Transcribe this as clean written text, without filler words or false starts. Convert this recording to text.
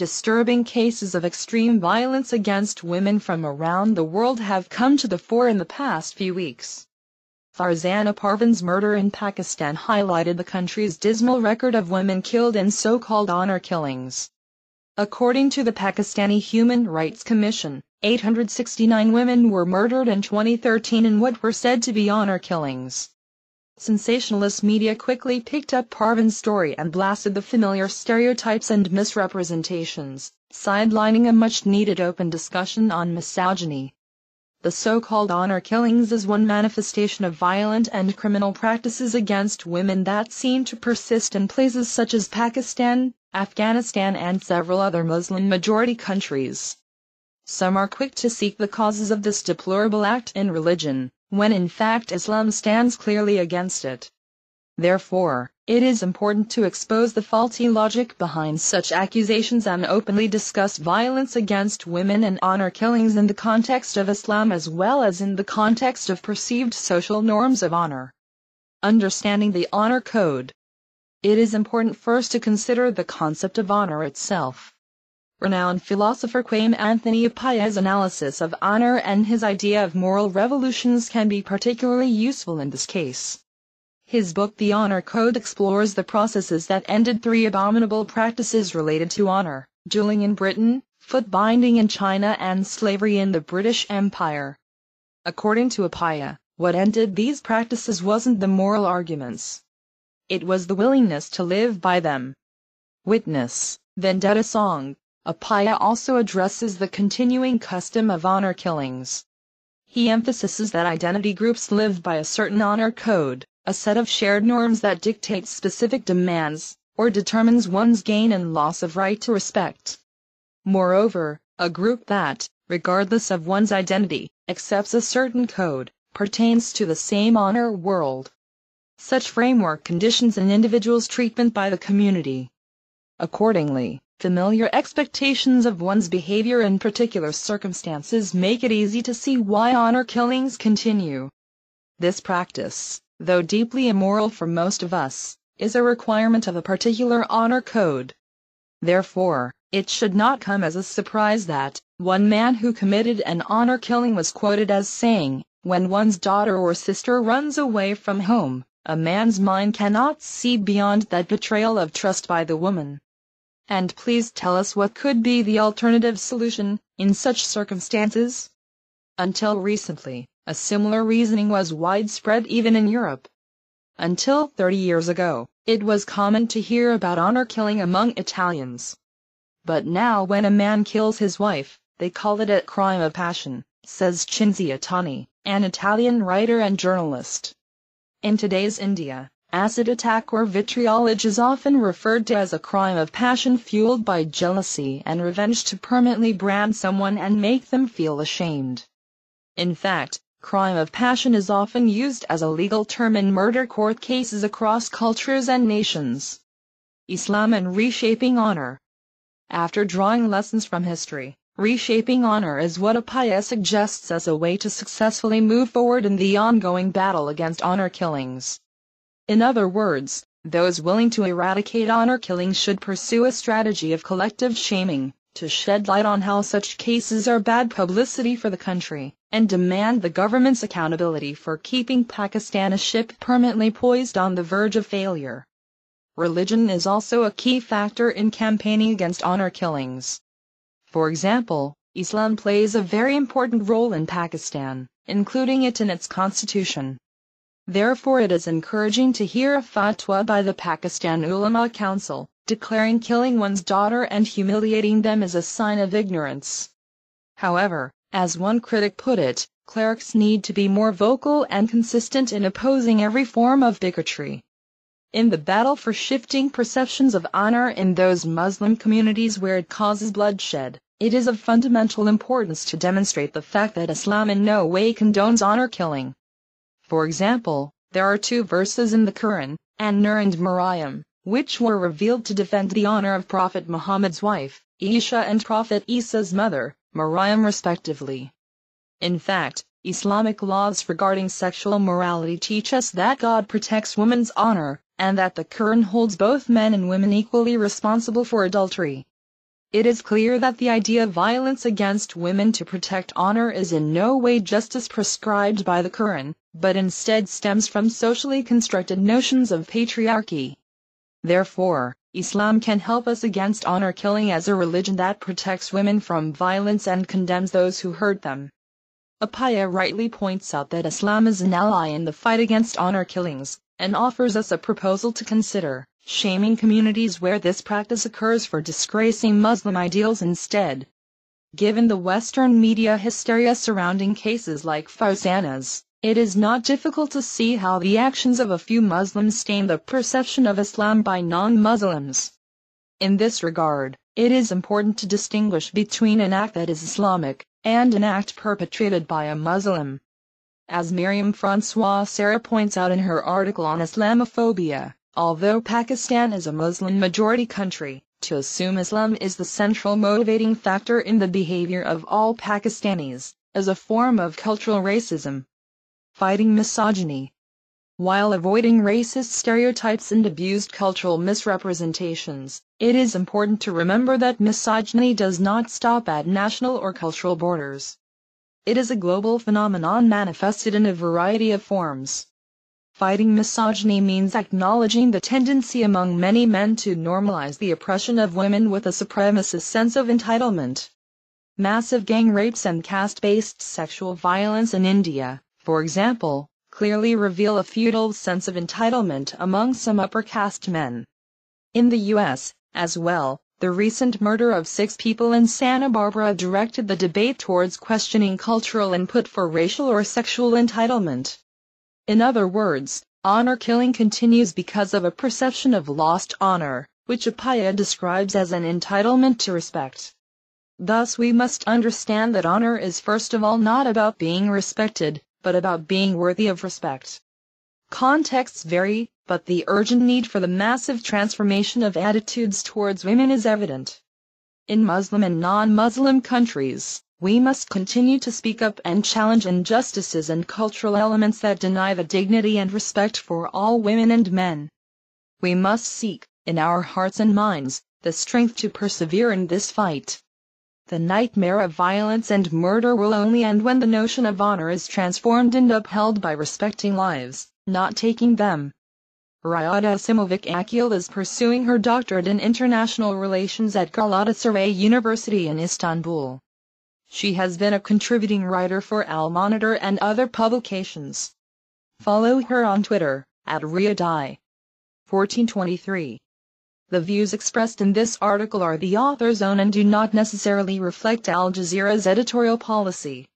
disturbing cases of extreme violence against women from around the world have come to the fore in the past few weeks. Farzana Parvin's murder in Pakistan highlighted the country's dismal record of women killed in so-called honor killings. According to the Pakistani Human Rights Commission, 869 women were murdered in 2013 in what were said to be honor killings. Sensationalist media quickly picked up Parvin's story and blasted the familiar stereotypes and misrepresentations, sidelining a much-needed open discussion on misogyny. The so-called honor killings is one manifestation of violent and criminal practices against women that seem to persist in places such as Pakistan, Afghanistan and several other Muslim-majority countries. Some are quick to seek the causes of this deplorable act in religion, when in fact Islam stands clearly against it. Therefore, it is important to expose the faulty logic behind such accusations and openly discuss violence against women and honor killings in the context of Islam as well as in the context of perceived social norms of honor. Understanding the honor code. It is important first to consider the concept of honor itself. Renowned philosopher Kwame Anthony Appiah's analysis of honor and his idea of moral revolutions can be particularly useful in this case. His book The Honor Code explores the processes that ended 3 abominable practices related to honor: dueling in Britain, foot binding in China and slavery in the British Empire. According to Appiah, what ended these practices wasn't the moral arguments. It was the willingness to live by them. Witness, Vendetta Song. Appiah also addresses the continuing custom of honor killings. He emphasizes that identity groups live by a certain honor code, a set of shared norms that dictates specific demands, or determines one's gain and loss of right to respect. Moreover, a group that, regardless of one's identity, accepts a certain code, pertains to the same honor world. Such framework conditions an individual's treatment by the community. Accordingly, familiar expectations of one's behavior in particular circumstances make it easy to see why honor killings continue. This practice, though deeply immoral for most of us, is a requirement of a particular honor code. Therefore, it should not come as a surprise that one man who committed an honor killing was quoted as saying, "When one's daughter or sister runs away from home, a man's mind cannot see beyond that betrayal of trust by the woman." And please tell us what could be the alternative solution in such circumstances? Until recently, a similar reasoning was widespread even in Europe. Until 30 years ago, it was common to hear about honor killing among Italians. But now when a man kills his wife, they call it a crime of passion, says Cinzia Tani, an Italian writer and journalist. In today's India, acid attack or vitriolage is often referred to as a crime of passion fueled by jealousy and revenge to permanently brand someone and make them feel ashamed. In fact, crime of passion is often used as a legal term in murder court cases across cultures and nations. Islam and reshaping honor. After drawing lessons from history, reshaping honor is what Appiah suggests as a way to successfully move forward in the ongoing battle against honor killings. In other words, those willing to eradicate honor killings should pursue a strategy of collective shaming, to shed light on how such cases are bad publicity for the country, and demand the government's accountability for keeping Pakistan a ship permanently poised on the verge of failure. Religion is also a key factor in campaigning against honor killings. For example, Islam plays a very important role in Pakistan, including it in its constitution. Therefore it is encouraging to hear a fatwa by the Pakistan Ulama Council, declaring killing one's daughter and humiliating them is a sign of ignorance. However, as one critic put it, clerics need to be more vocal and consistent in opposing every form of bigotry. In the battle for shifting perceptions of honor in those Muslim communities where it causes bloodshed, it is of fundamental importance to demonstrate the fact that Islam in no way condones honor killing. For example, there are 2 verses in the Quran, An-Nur and Maryam, which were revealed to defend the honor of Prophet Muhammad's wife, Isha, and Prophet Isa's mother, Maryam, respectively. In fact, Islamic laws regarding sexual morality teach us that God protects women's honor, and that the Quran holds both men and women equally responsible for adultery. It is clear that the idea of violence against women to protect honor is in no way justice prescribed by the Quran, but instead stems from socially constructed notions of patriarchy. Therefore, Islam can help us against honor killing as a religion that protects women from violence and condemns those who hurt them. Appiah rightly points out that Islam is an ally in the fight against honor killings, and offers us a proposal to consider: shaming communities where this practice occurs for disgracing Muslim ideals instead. Given the Western media hysteria surrounding cases like Farzana's, it is not difficult to see how the actions of a few Muslims stain the perception of Islam by non-Muslims. In this regard, it is important to distinguish between an act that is Islamic and an act perpetrated by a Muslim. As Miriam Francois Serra points out in her article on Islamophobia, although Pakistan is a Muslim-majority country, to assume Islam is the central motivating factor in the behavior of all Pakistanis is a form of cultural racism. Fighting misogyny. While avoiding racist stereotypes and abused cultural misrepresentations, it is important to remember that misogyny does not stop at national or cultural borders. It is a global phenomenon manifested in a variety of forms. Fighting misogyny means acknowledging the tendency among many men to normalize the oppression of women with a supremacist sense of entitlement. Massive gang rapes and caste-based sexual violence in India, for example, clearly reveal a feudal sense of entitlement among some upper caste men. In the U.S., as well, the recent murder of 6 people in Santa Barbara directed the debate towards questioning cultural input for racial or sexual entitlement. In other words, honor killing continues because of a perception of lost honor, which Appiah describes as an entitlement to respect. Thus we must understand that honor is first of all not about being respected, but about being worthy of respect. Contexts vary, but the urgent need for the massive transformation of attitudes towards women is evident. In Muslim and non-Muslim countries, we must continue to speak up and challenge injustices and cultural elements that deny the dignity and respect for all women and men. We must seek, in our hearts and minds, the strength to persevere in this fight. The nightmare of violence and murder will only end when the notion of honor is transformed and upheld by respecting lives, not taking them. Riyada Simovic Akil is pursuing her doctorate in international relations at Galatasaray University in Istanbul. She has been a contributing writer for Al Monitor and other publications. Follow her on Twitter, @Riyadai1423. The views expressed in this article are the author's own and do not necessarily reflect Al Jazeera's editorial policy.